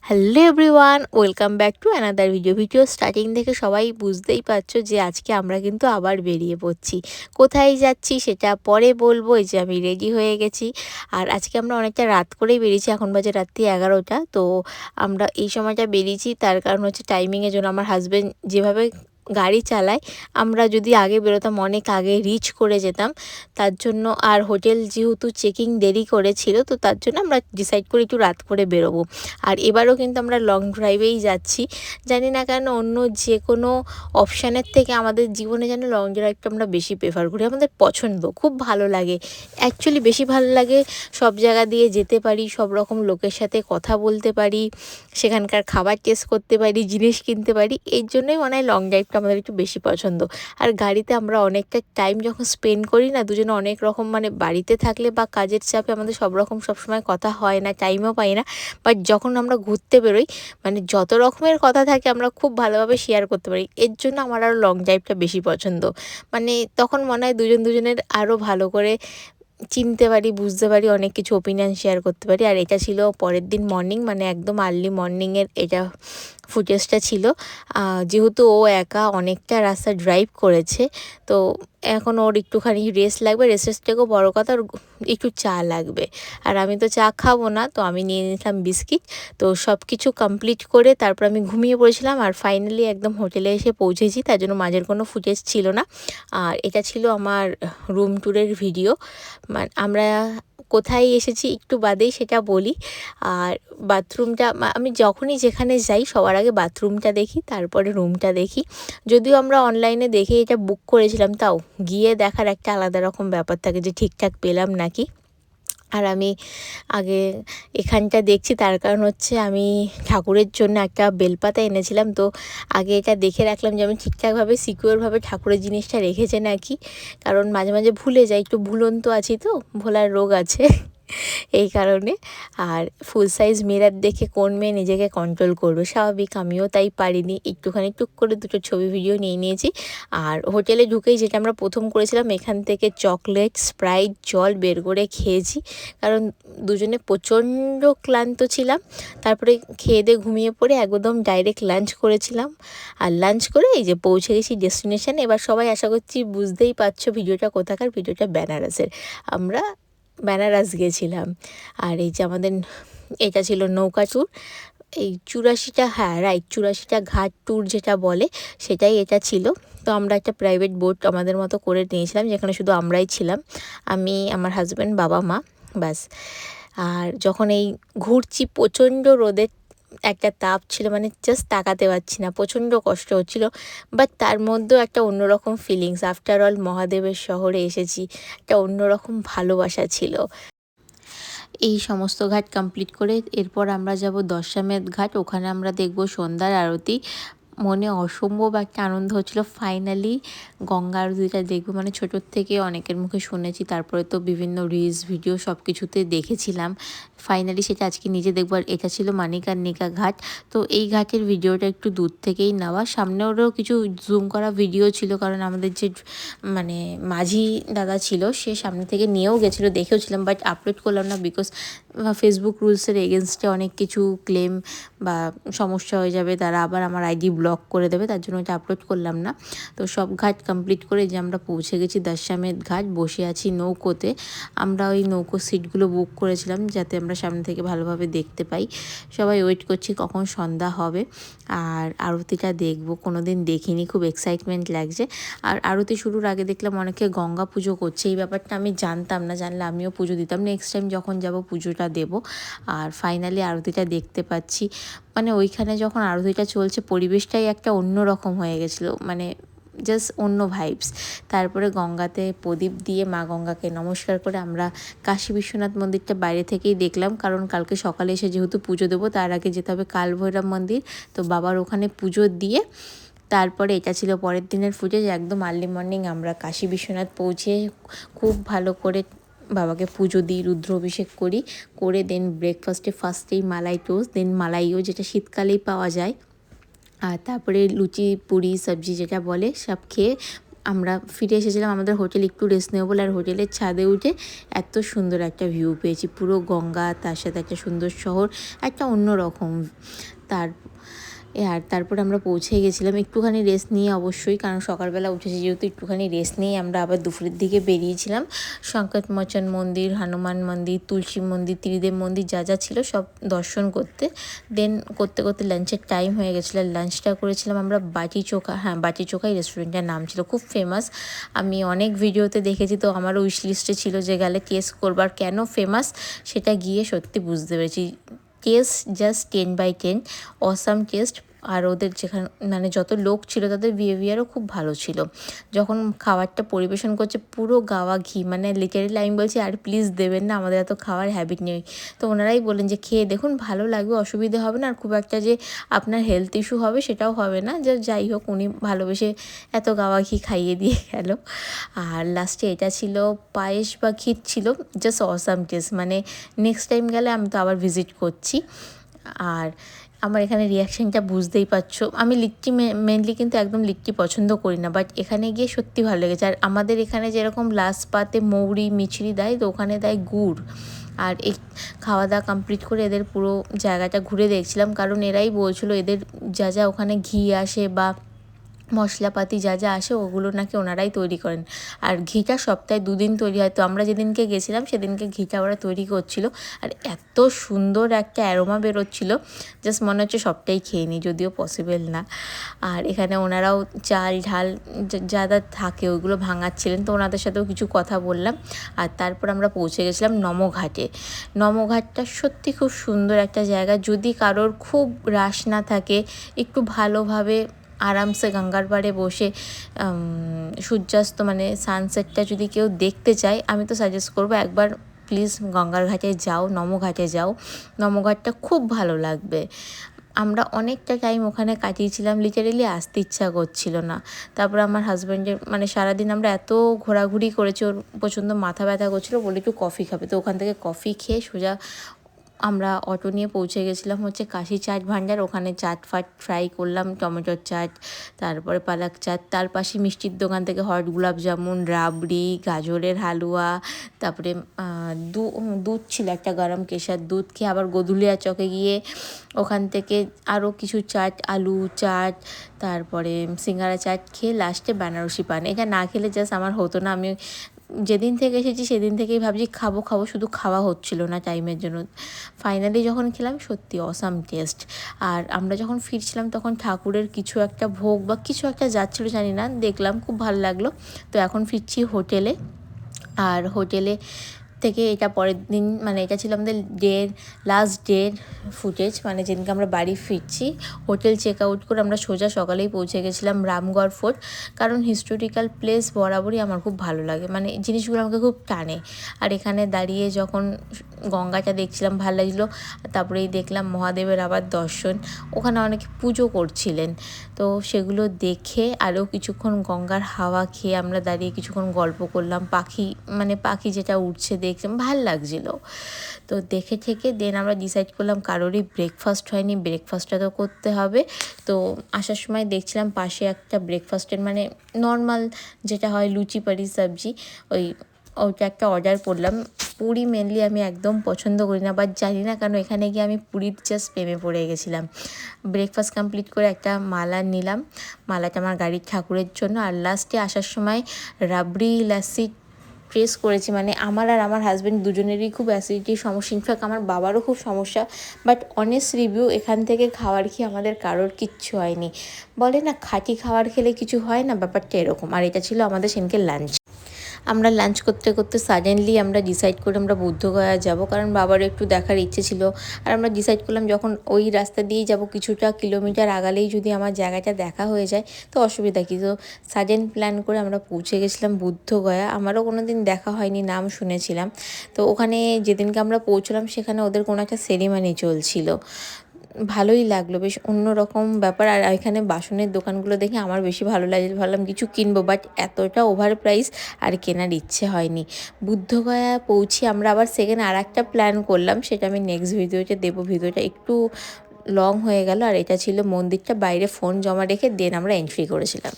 Hello everyone, welcome back to another video starting থেকে সবাই বুঝতেই পারছো যে আজকে আমরা কিন্তু আবার বেরিয়ে পড়ছি। কোথায় যাচ্ছি সেটা পরে বলবো। এই যে আমি রেডি হয়ে গেছি, আর আজকে আমরা অনেকটা রাত করেই বেরিয়েছি। এখন বাজে রাত্রি 11টা। তো আমরা এই সময়টা বেরিয়েছি তার কারণ হচ্ছে টাইমিংয়ের জন্য। আমার হাজব্যান্ড যেভাবে গাড়ি চালায়, আমরা যদি আগে বেরোতাম অনেক আগে রিচ করে যেতাম। তার জন্য, আর হোটেল যেহেতু চেকিং দেরি করেছিল, তো তার জন্য আমরা ডিসাইড করি একটু রাত করে বেরোবো। আর এবারও কিন্তু আমরা লং ড্রাইভেই যাচ্ছি। জানি না কেন অন্য যে কোনো অপশানের থেকে আমাদের জীবনে যেন লং ড্রাইভটা আমরা বেশি প্রেফার করি। আমাদের পছন্দ, খুব ভালো লাগে। অ্যাকচুয়ালি বেশি ভালো লাগে, সব জায়গা দিয়ে যেতে পারি, সব রকম লোকের সাথে কথা বলতে পারি, সেখানকার খাবার টেস্ট করতে পারি, জিনিস কিনতে পারি। এই জন্যই মনে হয় লং ড্রাইভটা আমাদের একটু বেশি পছন্দ। আর গাড়িতে আমরা অনেকটা টাইম যখন স্পেন্ড করি না দুজনে, অনেক রকম মানে বাড়িতে থাকলে বা কাজের চাপে আমাদের সব রকম সবসময় কথা হয় না, টাইমও পাই না। বাট যখন আমরা ঘুরতে বেরোই, মানে যত রকমের কথা থাকে আমরা খুব ভালোভাবে শেয়ার করতে পারি। এর জন্য আমার আরও লং ড্রাইভটা বেশি পছন্দ। মানে তখন মনে হয় দুজনের আরও ভালো করে চিনতে পারি, বুঝতে পারি, অনেক কিছু ওপিনিয়ন শেয়ার করতে পারি। আর এটা ছিল পরের দিন মর্নিং, মানে একদম আর্লি মর্নিংয়ের এটা ফুটেজটা ছিল। যেহেতু ও একা অনেকটা রাস্তা ড্রাইভ করেছে, তো এখন ওর একটুখানি রেস্ট লাগবে। রেস্টের থেকেও বড়ো কথা ওর একটু চা লাগবে। আর আমি তো চা খাবো না, তো আমি নিয়ে নিলাম বিস্কিট। তো সব কিছু কমপ্লিট করে তারপর আমি ঘুমিয়ে পড়েছিলাম। আর ফাইনালি একদম হোটেলে এসে পৌঁছেছি, তার জন্য মাঝের কোনো ফুটেজ ছিল না। আর এটা ছিল আমার রুম ট্যুরের ভিডিও। মানে আমরা কোথায় এসেছি একটু বাদেই সেটা বলি। আর বাথরুমটা আমি যখনই যেখানে যাই সবার আগে বাথরুমটা দেখি, তারপরে রুমটা দেখি। যদিও আমরা অনলাইনে দেখে এটা বুক করেছিলাম, তাও গিয়ে দেখার একটা আলাদা রকম ব্যাপার থাকে যে ঠিকঠাক পেলাম নাকি। আর আমি আগে এখানটা দেখছি, তার কারণ হচ্ছে আমি ঠাকুরের জন্য একটা বেলপাতা এনেছিলাম। তো আগে এটা দেখে রাখলাম যে আমি ঠিকঠাকভাবে সিকিউরভাবে ঠাকুরের জিনিসটা রেখেছে নাকি, কারণ মাঝে মাঝে ভুলে যাই, একটু ভুলন্ত আছি, তো ভোলার রোগ আছে এই কারণে। আর ফুল সাইজ মিরর দেখে কোন মেয়ে নিজেকে কন্ট্রোল করবে, স্বাভাবিক, আমিও তাই পারিনি, একটুখানি টুক করে দুটো ছবি ভিডিও নিয়ে নিয়েছি। আর হোটেলে ঢুকেই যেটা আমরা প্রথম করেছিলাম, এখান থেকে চকলেট, স্প্রাইট, জল বের করে খেয়েছি, কারণ দুজনে প্রচণ্ড ক্লান্ত ছিলাম। তারপরে খেয়ে দিয়ে ঘুমিয়ে পড়ে একদম ডাইরেক্ট লাঞ্চ করেছিলাম। আর লাঞ্চ করে এই যে পৌঁছে গেছি ডেস্টিনেশানে। এবার সবাই আশা করছি বুঝতেই পারছো ভিডিওটা কোথাকার। ভিডিওটা বেনারসের। আমরা বেনারস গেছিলাম। আর এই যে আমাদের এটা ছিল নৌকা ট্যুর। এই 84টা, হ্যাঁ রাইট, 84টা ঘাট ট্যুর যেটা বলে, সেটাই এটা ছিল। তো আমরা একটা প্রাইভেট বোট আমাদের মতো করে নিয়েছিলাম, যেখানে শুধু আমরাই ছিলাম, আমি, আমার হাজব্যান্ড, বাবা মা, ব্যাস। আর যখন এই ঘুরছি, প্রচণ্ড রোদের একটা তাপ ছিল, মানে জাস্ট তাকাতে পারছি না, প্রচণ্ড কষ্ট হচ্ছিল। বাট তার মধ্যেও একটা অন্যরকম ফিলিংস, আফটার অল মহাদেবের শহরে এসেছি, একটা অন্যরকম ভালোবাসা ছিল। এই সমস্ত ঘাট কমপ্লিট করে এরপর আমরা যাব দশামেধ ঘাট। ওখানে আমরা দেখব সন্ধ্যার আরতি। মনে অসম্ভব একটা আনন্দ হচ্ছিল, ফাইনালি গঙ্গা আরতিটা দেখবো। মানে ছোটোর থেকে অনেকের মুখে শুনেছি, তারপরে তো বিভিন্ন রিলস ভিডিও সব কিছুতে দেখেছিলাম, ফাইনালি সেটা আজকে নিজে দেখবো। আর এটা ছিল মানিকার্নিকা ঘাট। তো এই ঘাটের ভিডিওটা একটু দূর থেকেই নেওয়া, সামনেও কিছু জুম করা ভিডিও ছিল, কারণ আমাদের যে মানে মাঝি দাদা ছিল সে সামনে থেকে নিয়েও গেছিলো, দেখেওছিলাম, বাট আপলোড করলাম না, বিকজ ফেসবুক রুলসের এগেনস্টে অনেক কিছু ক্লেম বা সমস্যা হয়ে যাবে, তারা আবার আমার আইডি ব্লক করে দেবে, তার জন্য এটা আপলোড করলাম না। তো সব ঘাট কমপ্লিট করে যে আমরা পৌঁছে গেছি দশামেধ ঘাট, বসে আছি নৌকোতে। আমরা ওই নৌকো সিটগুলো বুক করেছিলাম যাতে আমরা সামনে থেকে ভালোভাবে দেখতে পাই। সবাই ওয়েট করছি কখন সন্ধ্যা হবে আর আরতিটা দেখবো, কোনো দিন দেখিনি, খুব এক্সাইটমেন্ট লাগছে। আর আরতি শুরুর আগে দেখলাম অনেকে গঙ্গা পুজো করছে, এই ব্যাপারটা আমি জানতাম না, জানলে আমিও পুজো দিতাম। নেক্সট টাইম যখন যাব পুজোটা দেব। আর ফাইনালি আরতিটা দেখতে পাচ্ছি, মানে ওইখানে যখন আরতিটা চলছে পরিবেশটাই একটা অন্য রকম হয়ে গেছিলো, মানে জাস্ট অন্য ভাইবস। তারপরে গঙ্গাতে প্রদীপ দিয়ে মা গঙ্গাকে নমস্কার করে আমরা কাশী বিশ্বনাথ মন্দিরটা বাইরে থেকেই দেখলাম, কারণ কালকে সকালে এসে যেহেতু পুজো দেবো, তার আগে যেতে হবে কাল ভৈরব মন্দির। তো বাবার ওখানে পুজো দিয়ে তারপরে এটা ছিল পরের দিনের ফুটেজ। একদম আর্লি মর্নিং আমরা কাশী বিশ্বনাথ পৌঁছে খুব ভালো করে বাবাকে পুজো দিই, রুদ্র অভিষেক করি, করে দেন ফার্স্টেই মালাই টোস্ট, দেন মালাইও, যেটা শীতকালেই পাওয়া যায়। আর তারপরে লুচি পুরি সবজি যেটা বলে সব খেয়ে আমরা ফিরে এসেছিলাম আমাদের হোটেল একটু রেস্ট নেবো বলে। আর হোটেলের ছাদে উঠে এত সুন্দর একটা ভিউ পেয়েছি, পুরো গঙ্গা, তার সাথে একটা সুন্দর শহর, একটা অন্য রকম। তারপর আমরা পৌঁছে গেছিলাম, একটুখানি রেস্ট নিয়ে অবশ্যই, কারণ সকালবেলা উঠেছি যেহেতু, একটুখানি রেস্ট নিয়ে আমরা আবার দুপুরের দিকে বেরিয়েছিলাম সংকটমোচন মন্দির, হনুমান মন্দির, তুলসী মন্দির, ত্রিদেব মন্দির, যা যা ছিল সব দর্শন করতে। দেন করতে করতে লাঞ্চের টাইম হয়ে গেছিলো। লাঞ্চটা করেছিলাম আমরা বাটি চোখা, হ্যাঁ বাটি চোখাই রেস্টুরেন্টের নাম ছিল, খুব ফেমাস। আমি অনেক ভিডিওতে দেখেছি, তো আমারও উইশ লিস্টে ছিল যে গেলে টেস্ট করবার। কেন ফেমাস সেটা গিয়ে সত্যি বুঝতে পেরেছি। Test just 10/10, awesome test. আর ওদের যেখানে মানে যত লোক ছিল তাদের বিহেভিয়ারও খুব ভালো ছিল। যখন খাবারটা পরিবেশন করছে পুরো গাওয়া ঘি, মানে লিটারেলি আমি বলছি আর প্লিজ দেবেন না, আমাদের এত খাওয়ার হ্যাবিট নেই। তো ওনারাই বলেন যে খেয়ে দেখুন, ভালো লাগবে, অসুবিধা হবে না, আর খুব একটা যে আপনার হেলথ ইস্যু হবে সেটাও হবে না। যাই হোক, উনি ভালোবেসে এত গাওয়া ঘি খাইয়ে দিয়ে গেল। আর লাস্টে এটা ছিল পায়েস বা ক্ষীর ছিল, জাস্ট অসাম টেস্ট। মানে নেক্সট টাইম গেলে আমি তো আবার ভিজিট করছি। আর আমার এখানে রিয়াকশানটা বুঝতেই পারছো, আমি লিট্টি মেনলি কিন্তু একদম লিট্টি পছন্দ করি না, বাট এখানে গিয়ে সত্যি ভালো লেগেছে। আর আমাদের এখানে যেরকম লাস্ট পাতে মৌরি মিছরি দেয়, তো ওখানে দেয় গুড়। আর এই খাওয়া দাওয়া কমপ্লিট করে এদের পুরো জায়গাটা ঘুরে দেখছিলাম, কারণ এরাই বলছিলো এদের যা যা ওখানে ঘি আসে বা মশলাপাতি যা যা আসে ওগুলো নাকি ওনারাই তৈরি করেন। আর ঘিটা সপ্তাহে 2 দিন তৈরি হয়। তো আমরা যেদিনকে গেছিলাম সেদিনকে ঘিটা ওরা তৈরি করছিল, আর এত সুন্দর একটা অ্যারোমা বেরোচ্ছিল, জাস্ট মনে হচ্ছে সবটাই খেয়ে নিই, যদিও পসিবল না। আর এখানে ওনারাও চাল ঢাল যা যা থাকে ওইগুলো ভাঙাচ্ছিলেন, তো ওনাদের সাথেও কিছু কথা বললাম। আর তারপর আমরা পৌঁছে গেছিলাম নমঘাটে। নমঘাটটা সত্যি খুব সুন্দর একটা জায়গা। যদি কারোর খুব রাশ না থাকে, একটু ভালোভাবে আরামসে গঙ্গার পাড়ে বসে সূর্যাস্ত মানে সানসেটটা যদি কেউ দেখতে চায়, আমি তো সাজেস্ট করবো একবার প্লিজ গঙ্গার ঘাটে যাও, নমঘাটে যাও। নমঘাটটা খুব ভালো লাগবে। আমরা অনেকটা টাইম ওখানে কাটিয়েছিলাম, লিটারেলি আসতে ইচ্ছা করছিল না। তারপর আমার হাজব্যান্ডের মানে সারাদিন আমরা এত ঘোরাঘুরি করেছি, ওর প্রচণ্ড মাথা ব্যথা করছিলো, বলে একটু কফি খাবে। তো ওখান থেকে কফি খেয়ে সোজা আমরা অটো নিয়ে পৌঁছে গেছিলাম হচ্ছে কাশি চাট ভান্ডার। ওখানে চাট ফাট ফ্রাই করলাম, টমেটোর চাট, তারপরে পালক চাট, তার পাশে মিষ্টির দোকান থেকে হট গোলাপ জামুন, রাবড়ি, গাজরের হালুয়া, তারপরে দুধ ছিল একটা গরম কেশার দুধ খেয়ে আবার গদুলিয়া চকে গিয়ে ওখান থেকে আরও কিছু চাট, আলু চাট, তারপরে সিঙ্গারা চাট খেয়ে লাস্টে বেনারসি পান। এটা না খেলে জাস্ট আমার হতো না। আমি যেদিন থেকে এসেছি সেদিন থেকেই ভাবছি খাবো খাবো, শুধু খাওয়া হচ্ছিল না টাইমের জন্য। ফাইনালি যখন খেলাম সত্যি অসাম টেস্ট। আর আমরা যখন ফিরছিলাম তখন ঠাকুরের কিছু একটা ভোগ বা কিছু একটা যাচ্ছিলো জানি না, দেখলাম খুব ভালো লাগলো। তো এখন ফিরছি হোটেলে। আর হোটেলে থেকে এটা পরের দিন, মানে এটা ছিল আমাদের লাস্ট ডের ফুটেজ, মানে যেদিনকে আমরা বাড়ি ফিরছি। হোটেল চেক আউট করে আমরা সোজা সকালেই পৌঁছে গেছিলাম রামগড় ফোর্ট, কারণ হিস্টোরিক্যাল প্লেস বরাবরই আমার খুব ভালো লাগে, মানে জিনিসগুলো আমাকে খুব টানে। আর এখানে দাঁড়িয়ে যখন গঙ্গাটা দেখছিলাম ভালো লাগছিলো। তারপরেই দেখলাম মহাদেবের আবার দর্শন, ওখানে অনেকে পুজো করছিলেন, তো সেগুলো দেখে আরও কিছুক্ষণ গঙ্গার হাওয়া খেয়ে আমরা দাঁড়িয়ে কিছুক্ষণ গল্প করলাম। পাখি যেটা উঠছে দেখলাম, ভাল লাগছিলো। তো দেখে ঠেকে দেন আমরা ডিসাইড করলাম, কারোরই ব্রেকফাস্ট হয়নি, ব্রেকফাস্টটা তো করতে হবে। তো আসার সময় দেখছিলাম পাশে একটা ব্রেকফাস্টের মানে নর্মাল যেটা হয় লুচি পারি সবজি, ওইটা একটা অর্ডার করলাম। পুরি মেনলি আমি একদম পছন্দ করি না, বাট জানি না কেন এখানে গিয়ে আমি পুরীর জাস্ট প্রেমে পড়ে গেছিলাম। ব্রেকফাস্ট কমপ্লিট করে একটা মালা নিলাম, মালাটা আমার গাড়ির ঠাকুরের জন্য। আর লাস্টে আসার সময় রাবড়ি লাসি ট্রেস করেছি, মানে আমার আর আমার হাজব্যান্ড দুজনেরই খুব অ্যাসিডিটির সমস্যা, ইনফ্যাক্ট আমার বাবারও খুব সমস্যা। বাট অনেস্ট রিভিউ, এখান থেকে খাবার খেয়ে আমাদের কারোর কিচ্ছু হয়নি। বলে না খাঁটি খাবার খেলে কিছু হয় না, ব্যাপারটা এরকম। আর এটা ছিল আমাদের সেদিনকে লাঞ্চ। আমরা লাঞ্চ করতে করতে সাডেনলি আমরা ডিসাইড করে আমরা বুদ্ধগয়া যাব, কারণ বাবারও একটু দেখার ইচ্ছে ছিল। আর আমরা ডিসাইড করলাম যখন ওই রাস্তা দিয়েই যাব, কিছুটা কিলোমিটার আগালেই যদি আমার জায়গাটা দেখা হয়ে যায় তো অসুবিধা কী। তো সাডেন প্ল্যান করে আমরা পৌঁছে গেছিলাম বুদ্ধগয়া। আমারও কোনো দিন দেখা হয়নি, নাম শুনেছিলাম। তো ওখানে যেদিনকে আমরা পৌঁছলাম সেখানে ওদের কোনো একটা সেরিমানি চলছিল, ভালোই লাগলো, বেশ অন্যরকম ব্যাপার। আর এখানে বাসনের দোকানগুলো দেখে আমার বেশি ভালো লাগে, ভাবলাম কিছু কিনবো, বাট এতটা ওভার প্রাইস আর কেনার ইচ্ছে হয়নি। বুদ্ধগয়া পৌঁছে আমরা আবার সেকেন্ড আর একটা প্ল্যান করলাম, সেটা আমি নেক্সট ভিডিওতে দেবো। ভিডিওটা একটু লং হয়ে গেল। আর এটা ছিল মন্দিরটা, বাইরে ফোন জমা রেখে দেন আমরা এন্ট্রি করেছিলাম।